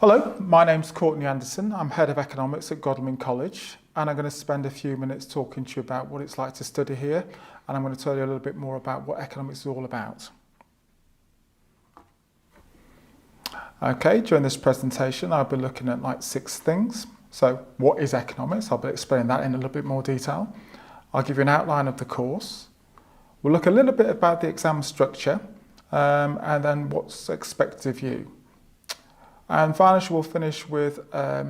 Hello, my name's Courtney Anderson. I'm Head of Economics at Godalming College, and I'm going to spend a few minutes talking to you about what it's like to study here, and I'm going to tell you a little bit more about what economics is all about. Okay, during this presentation I'll be looking at like 6 things. So what is economics? I'll be explaining that in a little bit more detail. I'll give you an outline of the course. We'll look a little bit about the exam structure and then what's expected of you. And finally, we'll finish with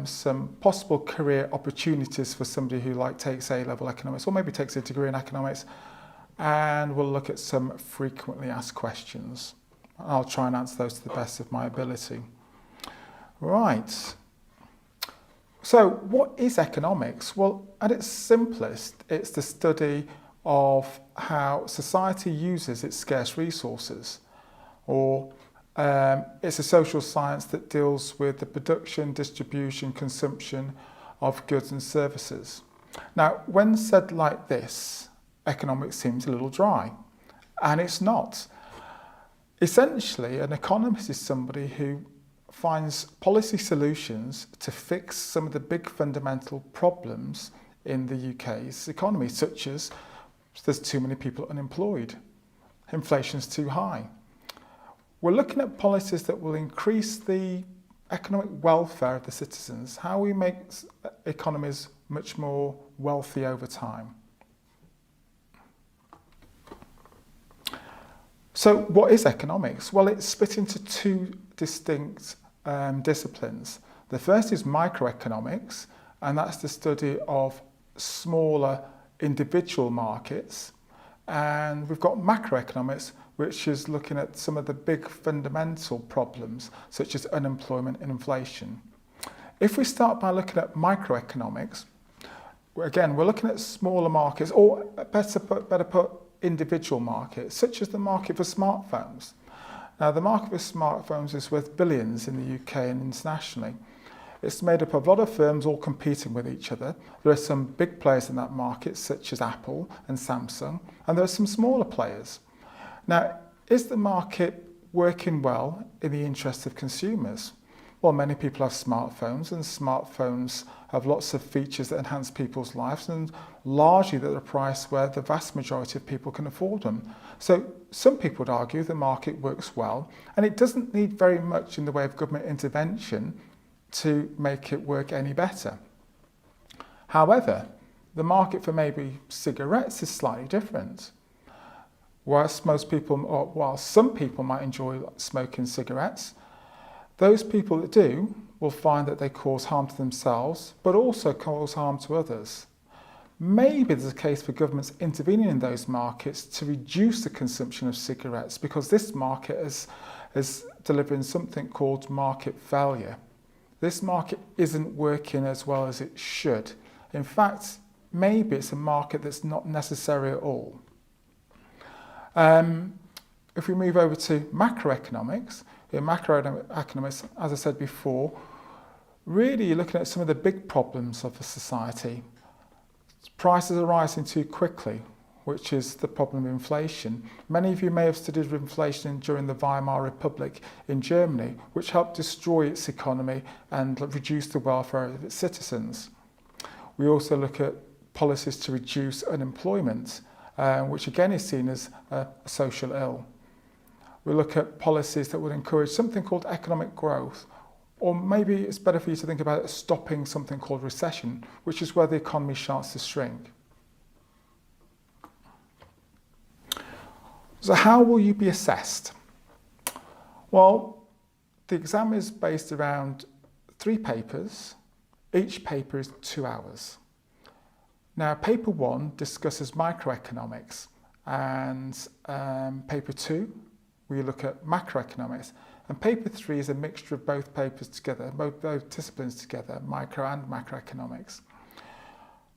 some possible career opportunities for somebody who takes A-level economics or maybe takes a degree in economics. And we'll look at some frequently asked questions. I'll try and answer those to the best of my ability. Right. So what is economics? Well, at its simplest, it's the study of how society uses its scarce resources, or it's a social science that deals with the production, distribution, consumption of goods and services. Now, when said like this, economics seems a little dry, and it's not. Essentially, an economist is somebody who finds policy solutions to fix some of the big fundamental problems in the UK's economy, such as there's too many people unemployed, inflation's too high. We're looking at policies that will increase the economic welfare of the citizens, how we make economies much more wealthy over time. So what is economics? Well, it's split into 2 distinct disciplines. The first is microeconomics, and that's the study of smaller individual markets. And we've got macroeconomics, which is looking at some of the big fundamental problems, such as unemployment and inflation. If we start by looking at microeconomics, again, we're looking at smaller markets, or better put, individual markets, such as the market for smartphones. Now, the market for smartphones is worth billions in the UK and internationally. It's made up of a lot of firms all competing with each other. There are some big players in that market, such as Apple and Samsung, and there are some smaller players. Now, is the market working well in the interest of consumers? Well, many people have smartphones, and smartphones have lots of features that enhance people's lives, and largely at a price where the vast majority of people can afford them. So some people would argue the market works well, and it doesn't need very much in the way of government intervention to make it work any better. However, the market for maybe cigarettes is slightly different. Whilst some people might enjoy smoking cigarettes, those people that do will find that they cause harm to themselves, but also cause harm to others. Maybe there's a case for governments intervening in those markets to reduce the consumption of cigarettes, because this market is delivering something called market failure. This market isn't working as well as it should. In fact, maybe it's a market that's not necessary at all. If we move over to macroeconomics, in macroeconomics, as I said before, really you're looking at some of the big problems of a society. Prices are rising too quickly, which is the problem of inflation. Many of you may have studied inflation during the Weimar Republic in Germany, which helped destroy its economy and reduce the welfare of its citizens. We also look at policies to reduce unemployment, which again is seen as a social ill. We look at policies that would encourage something called economic growth, or maybe it's better for you to think about stopping something called recession, which is where the economy starts to shrink. So how will you be assessed? Well, the exam is based around 3 papers. Each paper is 2 hours. Now, paper 1 discusses microeconomics, and paper 2, we look at macroeconomics, and paper 3 is a mixture of both papers together, both disciplines together, micro and macroeconomics.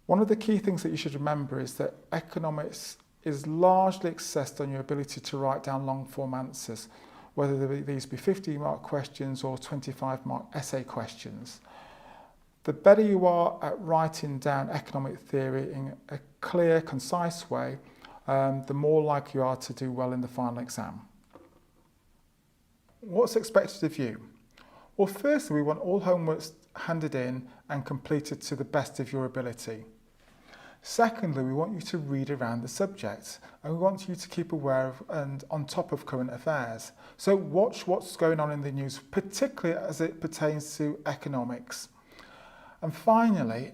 One of the key things that you should remember is that economics is largely assessed on your ability to write down long-form answers, whether these be 50-mark questions or 25-mark essay questions. The better you are at writing down economic theory in a clear, concise way, the more likely you are to do well in the final exam. What's expected of you? Well, firstly, we want all homeworks handed in and completed to the best of your ability. Secondly, we want you to read around the subject, and we want you to keep aware of and on top of current affairs. So watch what's going on in the news, particularly as it pertains to economics. And finally,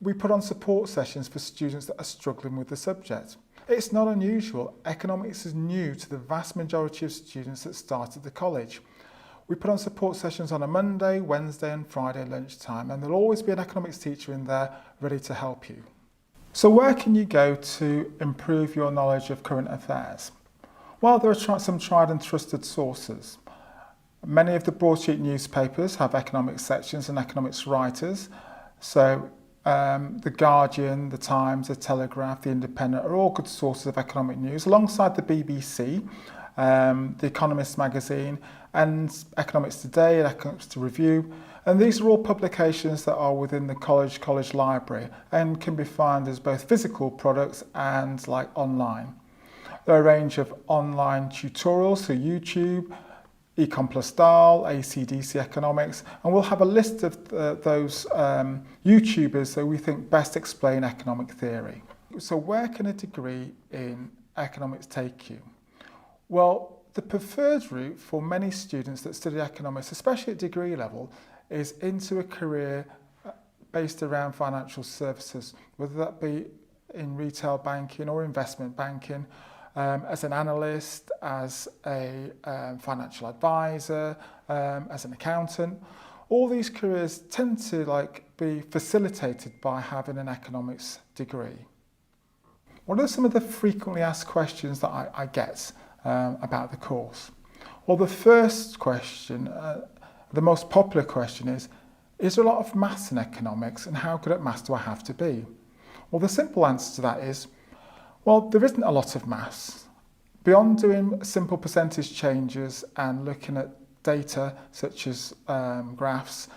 we put on support sessions for students that are struggling with the subject. It's not unusual. Economics is new to the vast majority of students that start at the college. We put on support sessions on a Monday, Wednesday and Friday lunchtime, and there'll always be an economics teacher in there ready to help you. So where can you go to improve your knowledge of current affairs? Well, there are some tried and trusted sources. Many of the broadsheet newspapers have economics sections and economics writers. So The Guardian, The Times, The Telegraph, The Independent are all good sources of economic news, alongside the BBC, The Economist magazine, and Economics Today and Economics to Review. And these are all publications that are within the college library and can be found as both physical products and like online. There are a range of online tutorials, so YouTube, Econ Plus Style, ACDC Economics, and we'll have a list of those YouTubers that we think best explain economic theory. So where can a degree in economics take you? Well, the preferred route for many students that study economics, especially at degree level, is into a career based around financial services, whether that be in retail banking or investment banking, as an analyst, as a financial advisor, as an accountant. All these careers tend to be facilitated by having an economics degree. What are some of the frequently asked questions that I get about the course? Well, the first question, the most popular question is there a lot of maths in economics, and how good at maths do I have to be? Well, the simple answer to that is, well, there isn't a lot of maths. Beyond doing simple percentage changes and looking at data such as graphs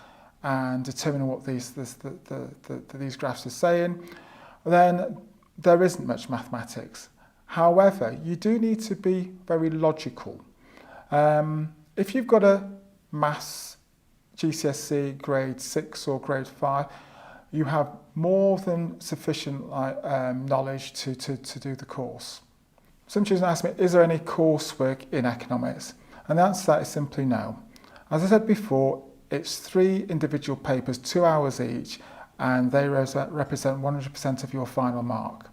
and determining what these graphs are saying, then there isn't much mathematics. However, you do need to be very logical. If you've got a maths GCSE grade 6 or grade 5, you have more than sufficient knowledge to do the course. Some students ask me, is there any coursework in economics? And the answer to that is simply no. As I said before, it's 3 individual papers, 2 hours each, and they represent 100% of your final mark.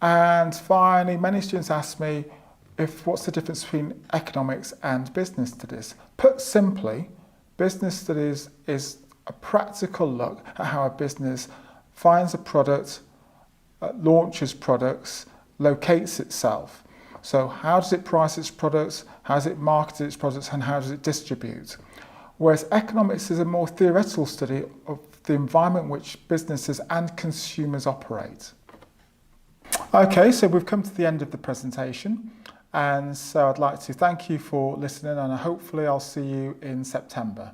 And finally, many students ask me, what's the difference between economics and business studies? Put simply, business studies is a practical look at how a business finds a product, launches products, locates itself. So how does it price its products, how does it market its products, and how does it distribute? Whereas economics is a more theoretical study of the environment in which businesses and consumers operate. Okay, so we've come to the end of the presentation, and so I'd like to thank you for listening, and hopefully I'll see you in September.